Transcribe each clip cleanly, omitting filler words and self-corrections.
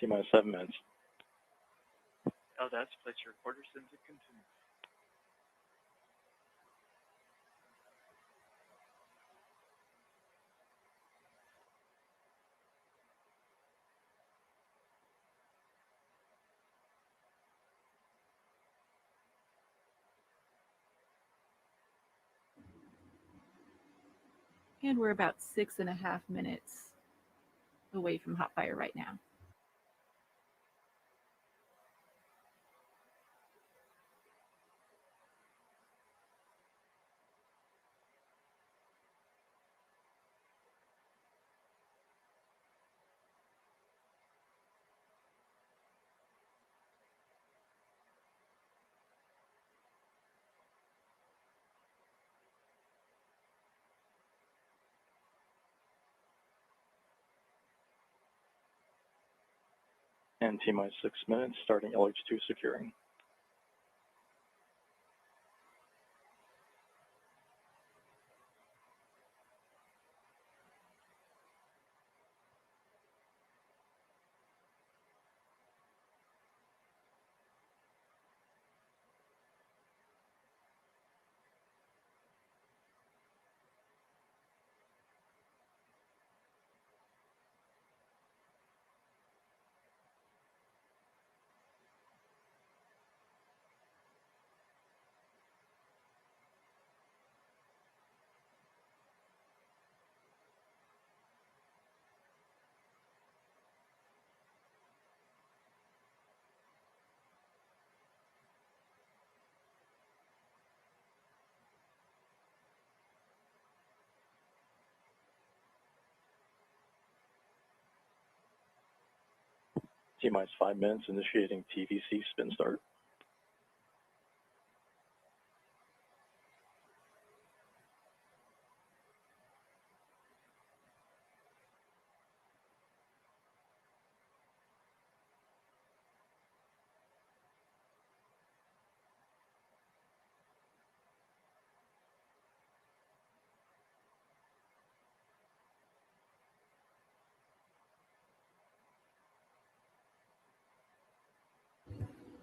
T-minus 7 minutes. LDATs, place your recorders into continue. And we're about 6.5 minutes away from hot fire right now. And T-minus 6 minutes, starting LH2 securing. T-minus 5 minutes, initiating TVC spin start.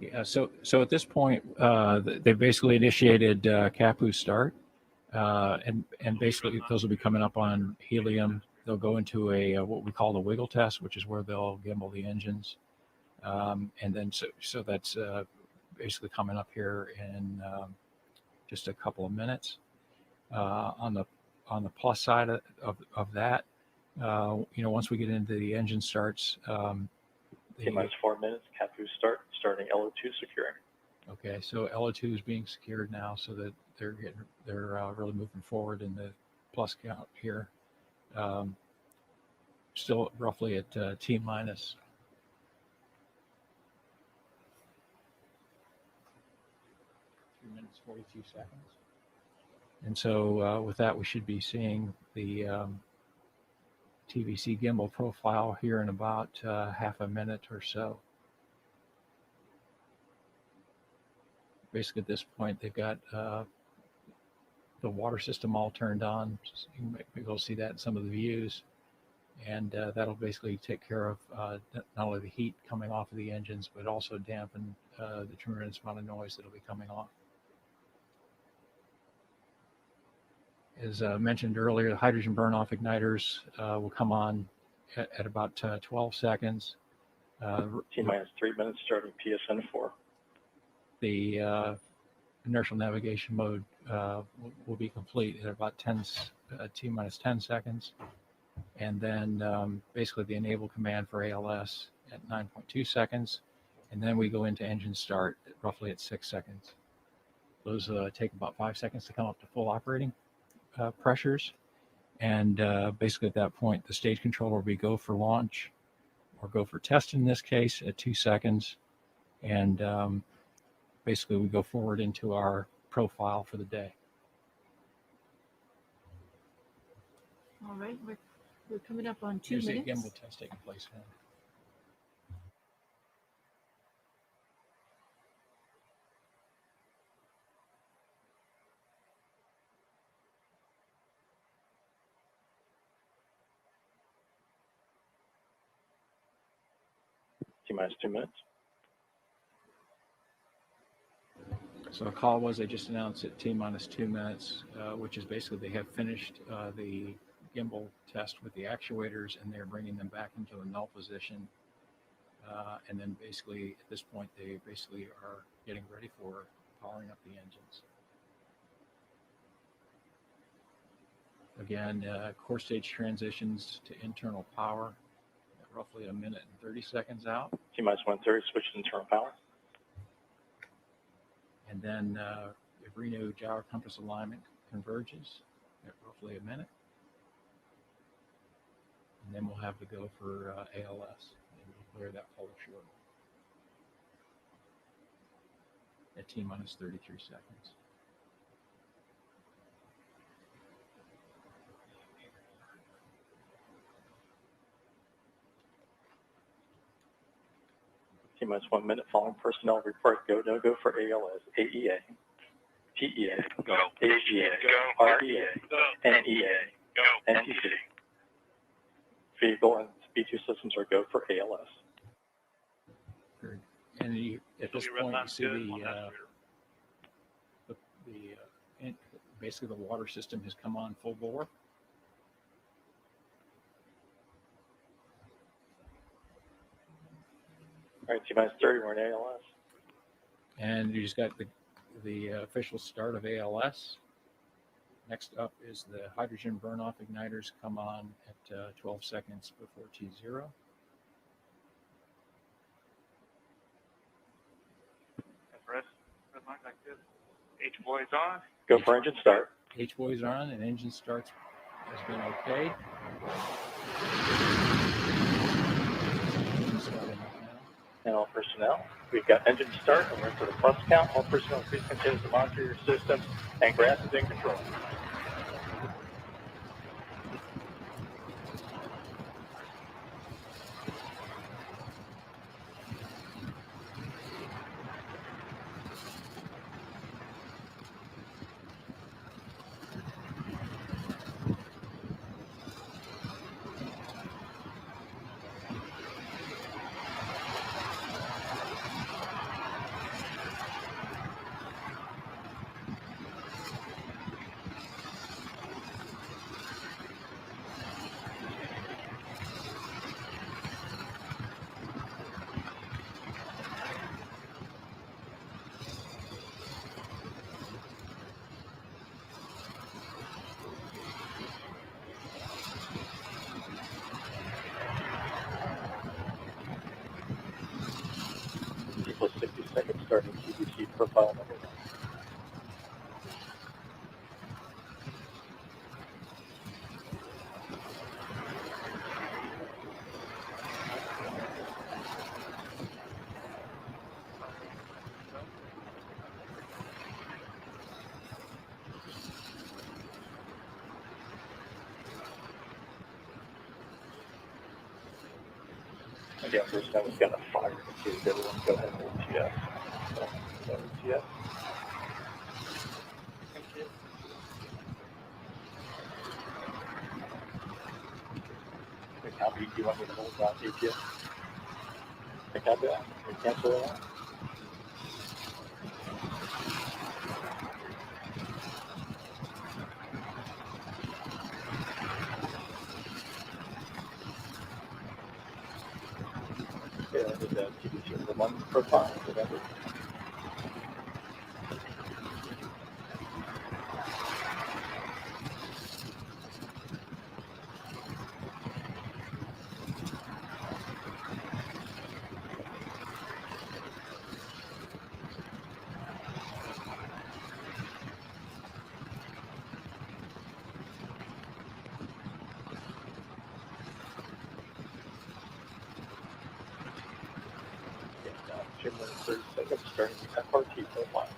Yeah, so at this point, they basically initiated CAPU start, and basically those will be coming up on helium. They'll go into a what we call the wiggle test, which is where they'll gimbal the engines, and then so that's basically coming up here in just a couple of minutes. On the plus side of that, once we get into the engine starts. T-minus 4 minutes, CAPU start, starting LO2 securing. Okay, so LO2 is being secured now, so that they're really moving forward in the plus count here. Still roughly at T minus 3 minutes 42 seconds. And so with that, we should be seeing the TVC gimbal profile here in about half a minute or so. Basically, at this point, they've got the water system all turned on. You might be able to see that in some of the views. And that'll basically take care of not only the heat coming off of the engines, but also dampen the tremendous amount of noise that'll be coming off. As mentioned earlier, the hydrogen burn-off igniters will come on at about 12 seconds. T-minus 3 minutes, starting PSN 4. The inertial navigation mode will be complete at about T-minus 10 seconds. And then basically the enable command for ALS at 9.2 seconds. And then we go into engine start roughly at 6 seconds. Those take about 5 seconds to come up to full operating pressures. And basically at that point, the stage controller will be go for launch or go for test in this case at 2 seconds. And basically we go forward into our profile for the day. All right, we're coming up on 2 minutes. There's a gimbal test taking place now. T minus 2 minutes. So the call was, they just announced at T minus 2 minutes, which is basically they have finished the gimbal test with the actuators, and they're bringing them back into the null position. And then basically at this point, they basically are getting ready for powering up the engines. Again, core stage transitions to internal power at roughly 1 minute and 30 seconds out. T minus 130, switch to internal power. And then if Reno gyro compass alignment converges at roughly 1 minute. And then we'll have to go for ALS, and we'll clear that follow short at T minus 33 seconds. T minus 1 minute, following personnel report, go, no go for ALS, AEA, PEA, Go. AGA, Go. REA, NEA, Go. NTC. Vehicle and B2 systems are go for ALS. Good. And at this point, you see basically the water system has come on full bore. All right, T minus 30, we're in ALS. And you just got the official start of ALS. Next up is the hydrogen burn-off igniters come on at 12 seconds before T0. Red light like this. H-boys on. Go for engine start. H-boys are on, and engine starts has been okay. Engine starting up now. And all personnel, we've got engine start, and we're for the plus count. All personnel, please continue to monitor your system, and grass is in control. Equals 60 seconds starting TBC profile number 1. Again, first time we've got a fire to everyone go ahead and OTS. So OTS. Okay, how big do you want me to hold down ATS? I can do that. We cancel that out. Okay, I did that TBC for 1 profile. Remember? Okay, now 2 minutes 30 seconds starting the FRT profile.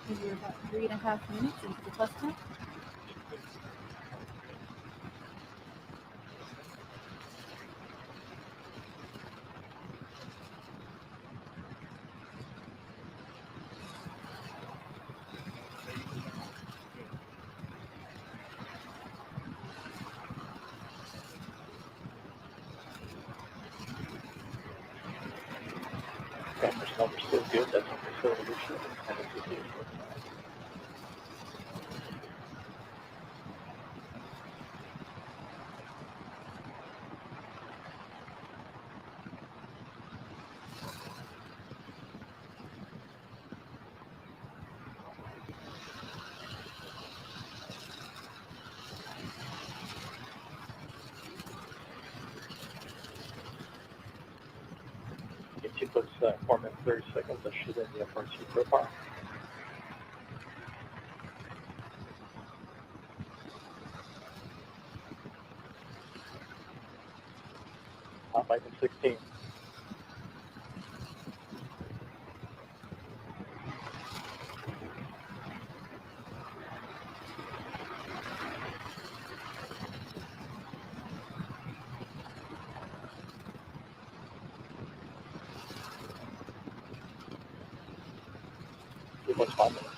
We're about 3.5 minutes into the plus count. Cameras number still good. That's on facility issue. And it's a huge one. Get 2 plus 4 minutes 30 seconds. That should end the FRC profile. Hot Bike 16. It was 5 minutes.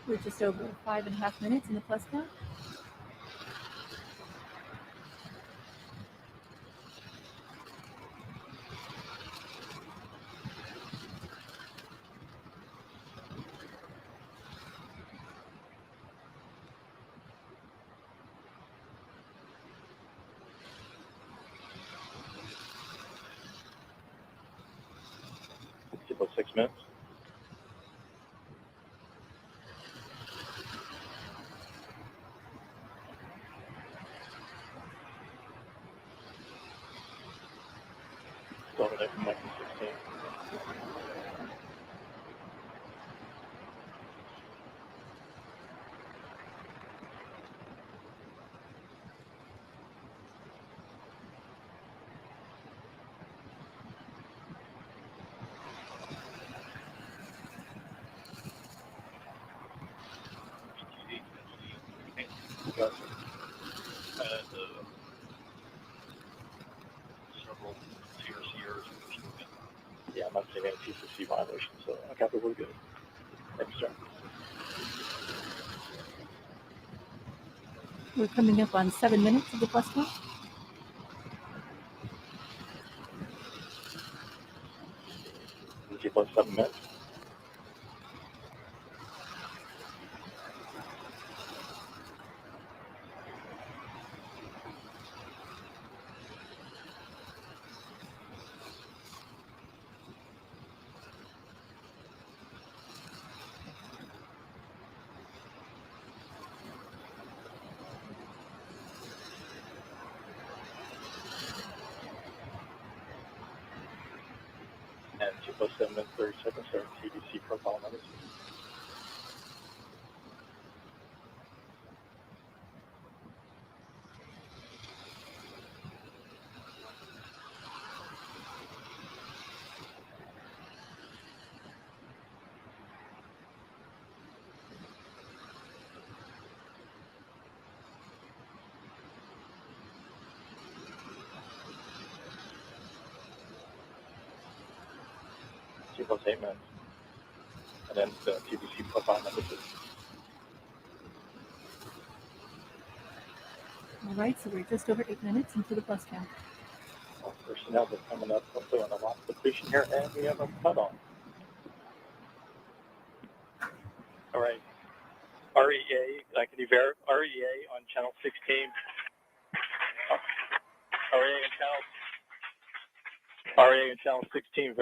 We're just over 5.5 minutes in the plus count. It's about 6 minutes. Still over there from 1916. Got Several CRCRs. Yeah, I'm not seeing any TCC violations, so I got the we're good. Thanks, sir. We're coming up on 7 minutes of the plus count. G plus 7 minutes. And G plus 7 minutes 30 seconds. Start TBC profile numbers. G plus 8 minutes. And then the TBC profile numbers. All right, so we're just over 8 minutes into the plus count. Personnel that's coming up hopefully on the last depletion here, and we have a cutoff. All right. REA, can you verify REA on channel 16? REA on channel 16,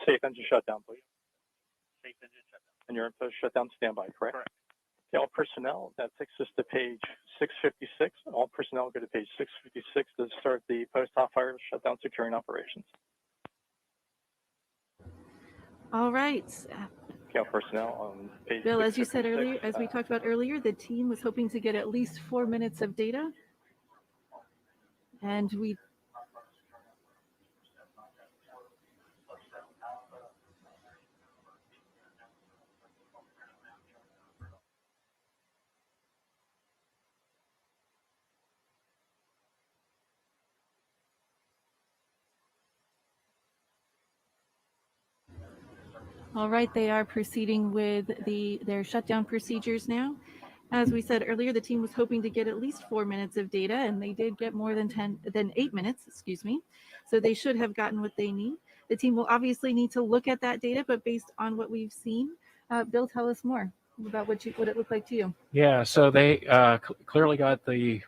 safe engine shutdown, please. space engine shutdown. And you're in post shutdown standby, correct? Correct. Okay, all personnel, that takes us to page 656. All personnel go to page 656 to start the post-hot fire shutdown securing operations. All right. Okay, all personnel on page Bill, as you said 656, earlier, as we talked about earlier, the team was hoping to get at least 4 minutes of data. And we All right, they are proceeding with their shutdown procedures now. As we said earlier, the team was hoping to get at least 4 minutes of data, and they did get more than 8 minutes, excuse me. So they should have gotten what they need. The team will obviously need to look at that data, but based on what we've seen, Bill, tell us more about what it looked like to you. Yeah, so they clearly got the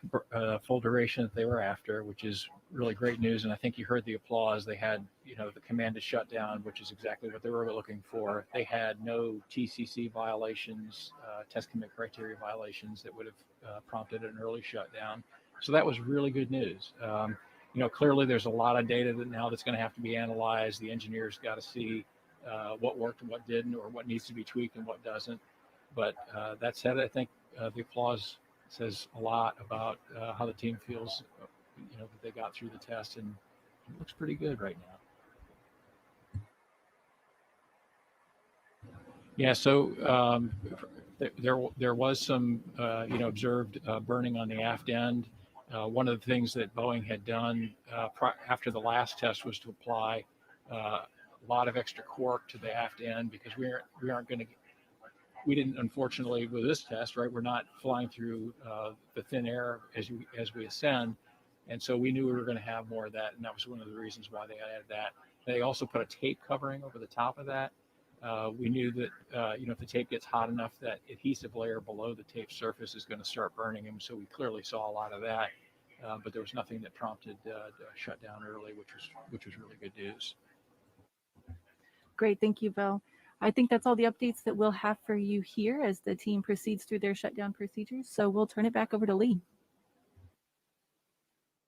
full duration that they were after, which is really great news. And I think you heard the applause. They had, the command to shut down, which is exactly what they were looking for. They had no TCC violations, test commit criteria violations that would have prompted an early shutdown. So that was really good news. Clearly there's a lot of data that's going to have to be analyzed. The engineers got to see what worked and what didn't, or what needs to be tweaked and what doesn't. But that said, I think the applause says a lot about how the team feels, that they got through the test, and it looks pretty good right now. Yeah, so there was some, observed burning on the aft end. One of the things that Boeing had done after the last test was to apply a lot of extra cork to the aft end, because we didn't, unfortunately, with this test, right? We're not flying through the thin air as we ascend, and so we knew we were going to have more of that, and that was one of the reasons why they added that. They also put a tape covering over the top of that. We knew that if the tape gets hot enough, that adhesive layer below the tape surface is going to start burning them. So we clearly saw a lot of that, but there was nothing that prompted shut down early, which was really good news. Great, thank you, Bill. I think that's all the updates that we'll have for you here as the team proceeds through their shutdown procedures. So we'll turn it back over to Lee.